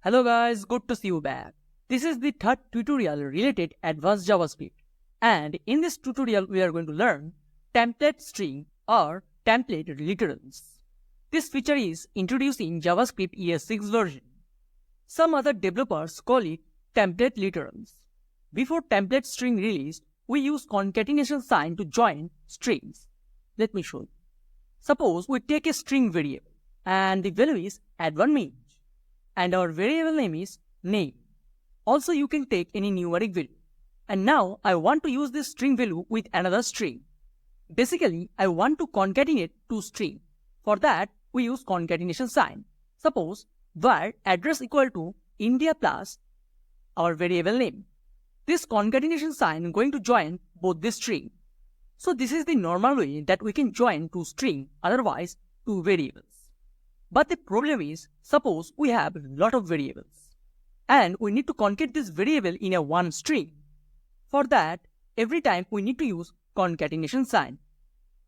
Hello guys, good to see you back. This is the third tutorial related advanced JavaScript. And in this tutorial, we are going to learn template string or template literals. This feature is introduced in JavaScript ES6 version. Some other developers call it template literals. Before template string released, we use concatenation sign to join strings. Let me show you. Suppose we take a string variable and the value is add1 and our variable name is name. Also, you can take any numeric value. And now I want to use this string value with another string. Basically, I want to concatenate two strings. For that, we use concatenation sign. Suppose var address equal to India plus our variable name. This concatenation sign is going to join both the string. So this is the normal way that we can join two strings, otherwise two variables. But the problem is, suppose we have a lot of variables and we need to concate this variable in a one string. For that, every time we need to use concatenation sign.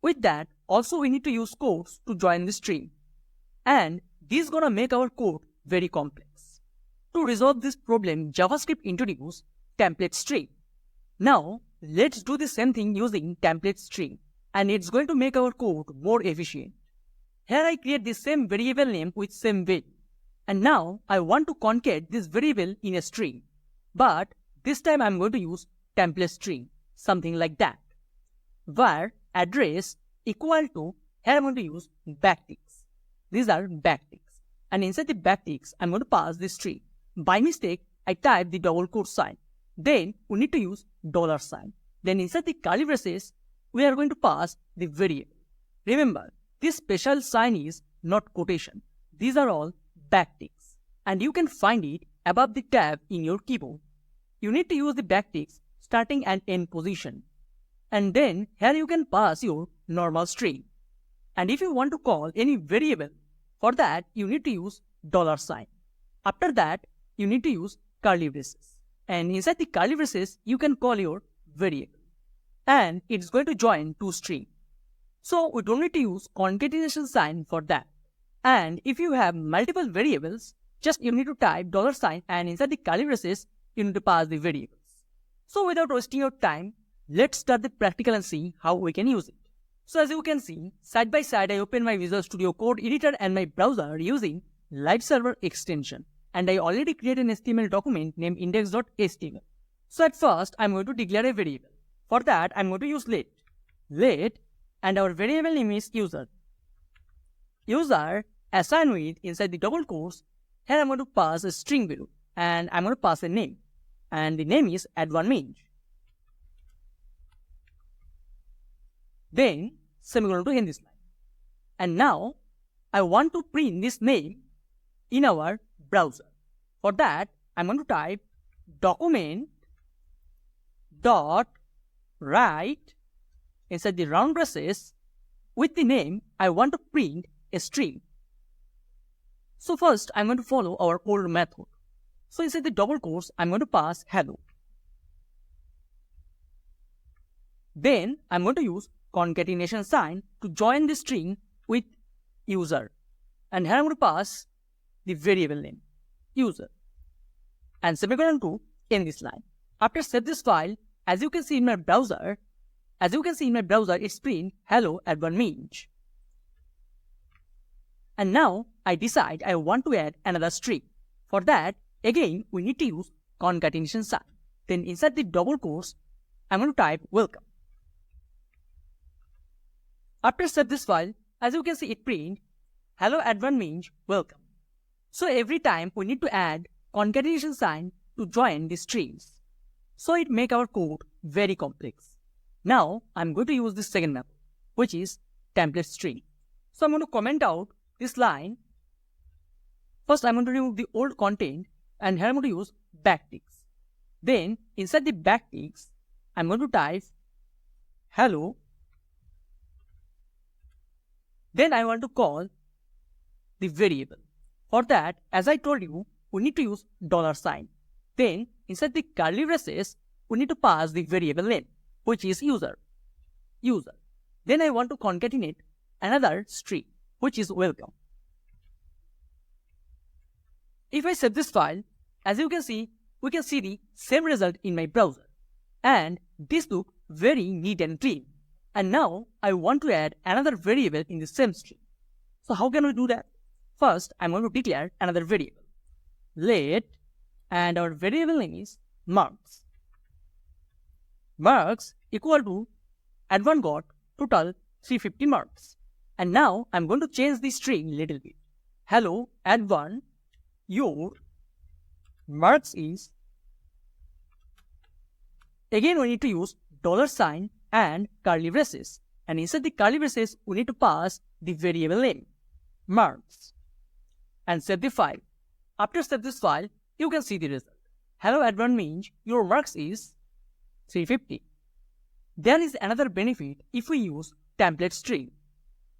With that, also we need to use quotes to join the string. And this is gonna make our code very complex. To resolve this problem, JavaScript introduced template string. Now, let's do the same thing using template string, and it's going to make our code more efficient. Here I create the same variable name with same value. And now I want to concate this variable in a string. But this time I'm going to use template string, something like that. Var address equal to, here I'm going to use backticks. These are backticks. And inside the backticks, I'm going to pass this string. By mistake, I type the double quote sign. Then we need to use $sign. Then inside the curly braces, we are going to pass the variable. Remember, this special sign is not quotation. These are all backticks. And you can find it above the tab in your keyboard. You need to use the backticks starting and end position. And then here you can pass your normal string. And if you want to call any variable, for that you need to use $sign. After that, you need to use curly braces. And inside the curly braces, you can call your variable. And it's going to join two strings. So we don't need to use concatenation sign for that. And if you have multiple variables, just you need to type $sign and inside the curly braces, you need to pass the variables. So without wasting your time, let's start the practical and see how we can use it. So as you can see, side by side I open my Visual Studio Code editor and my browser using Live Server extension. And I already created an HTML document named index.html. So at first, I'm going to declare a variable. For that, I'm going to use let, and our variable name is user. User assigned with inside the double quotes, here I'm going to pass a string value and I'm going to pass a name. And the name is add1. Then semicolon to end this line. And now I want to print this name in our browser. For that, I'm going to type document dot write inside the round braces with the name I want to print a string. So first I'm going to follow our old method. So inside the double quotes I'm going to pass hello. Then I'm going to use concatenation sign to join the string with user. And here I'm going to pass the variable name user. And semicolon to end this line. After save this file, as you can see in my browser, it's print hello add1. And now I decide I want to add another string. For that, again we need to use concatenation sign. Then inside the double quotes, I'm going to type welcome. After save this file, as you can see it print hello add1 welcome. So every time we need to add concatenation sign to join the strings. So it make our code very complex. Now I'm going to use this second method, which is template string. So I'm going to comment out this line. First I'm going to remove the old content and here I'm going to use backticks. Then inside the backticks, I'm going to type hello. Then I want to call the variable. For that, as I told you, we need to use $sign. Then inside the curly braces, we need to pass the variable name, which is user. Then I want to concatenate another string, which is welcome. If I save this file, as you can see, we can see the same result in my browser. And this looks very neat and clean. And now I want to add another variable in the same string. So how can we do that? First, I'm going to declare another variable. Let, and our variable name is marks. Marks equal to Advan got total 350 marks. And now I'm going to change the string a little bit. Hello, Advan, your marks is. Again, we need to use $sign and curly braces. And inside the curly braces, we need to pass the variable name, marks. And save the file. After save this file, you can see the result. Hello, Advan means your marks is 350. There is another benefit if we use template string.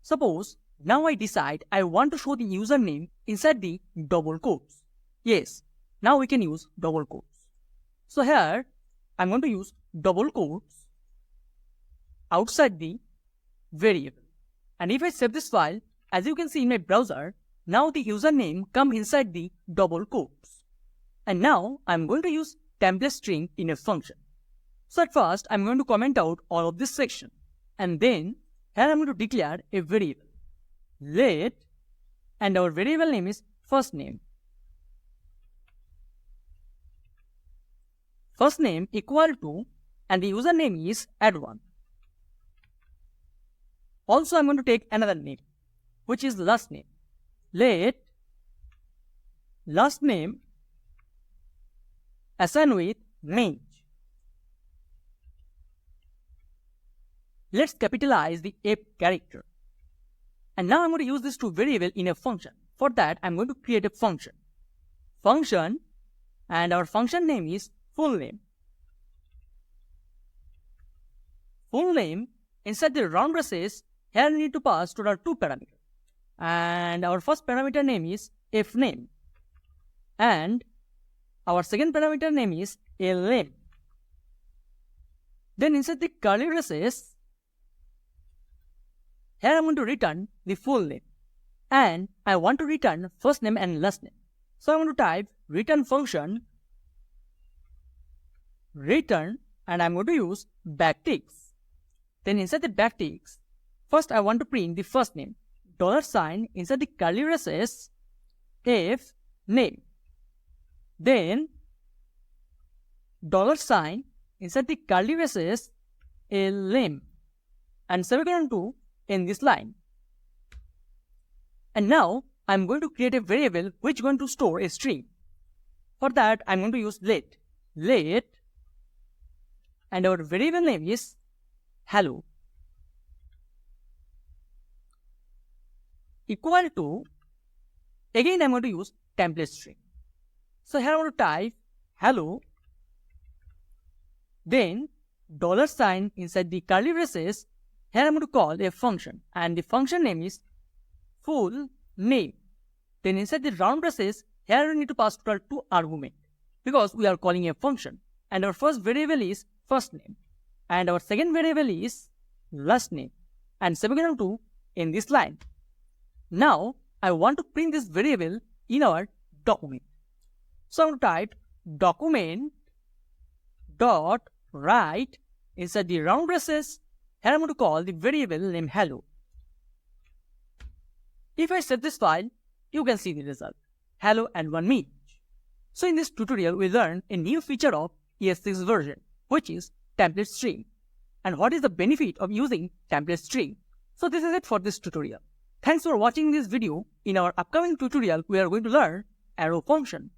Suppose now I decide I want to show the username inside the double quotes. Yes, now we can use double quotes. So here I'm going to use double quotes outside the variable. And if I save this file, as you can see in my browser, now the username comes inside the double quotes. And now I'm going to use template string in a function. So at first, I'm going to comment out all of this section. And then here I'm going to declare a variable. Let, and our variable name is first name. First name equal to, and the username is Advan. Also, I'm going to take another name, which is last name. Let last name assign with range. Let's capitalize the F character. And now I'm going to use this to variable in a function. For that, I'm going to create a function. Function, and our function name is full name. Full name, inside the round braces, here we need to pass total 2 parameters. And our first parameter name is fname. And our second parameter name is lname. Then inside the curly braces, here I'm going to return the full name. And I want to return first name and last name. So I'm going to type return function, return, and I'm going to use backticks. Then inside the backticks, first I want to print the first name. $sign inside the curly braces, f name. Then $sign inside the curly braces, lname. And semicolon 2 in this line. And now I'm going to create a variable which is going to store a string. For that, I'm going to use let, and our variable name is hello, equal to, again I'm going to use template string. So here I'm going to type hello, then $sign inside the curly braces. Here I'm going to call a function, and the function name is full name. Then inside the round braces, here we need to pass total 2 arguments because we are calling a function. And our first variable is first name, and our second variable is last name, and semicolon 2 in this line. Now I want to print this variable in our document. So I'm going to type document dot write inside the round braces. Here I'm going to call the variable name hello. If I save this file, you can see the result. Hello and one means. So in this tutorial, we learned a new feature of ES6 version, which is template string. And what is the benefit of using template string? So this is it for this tutorial. Thanks for watching this video. In our upcoming tutorial, we are going to learn arrow function.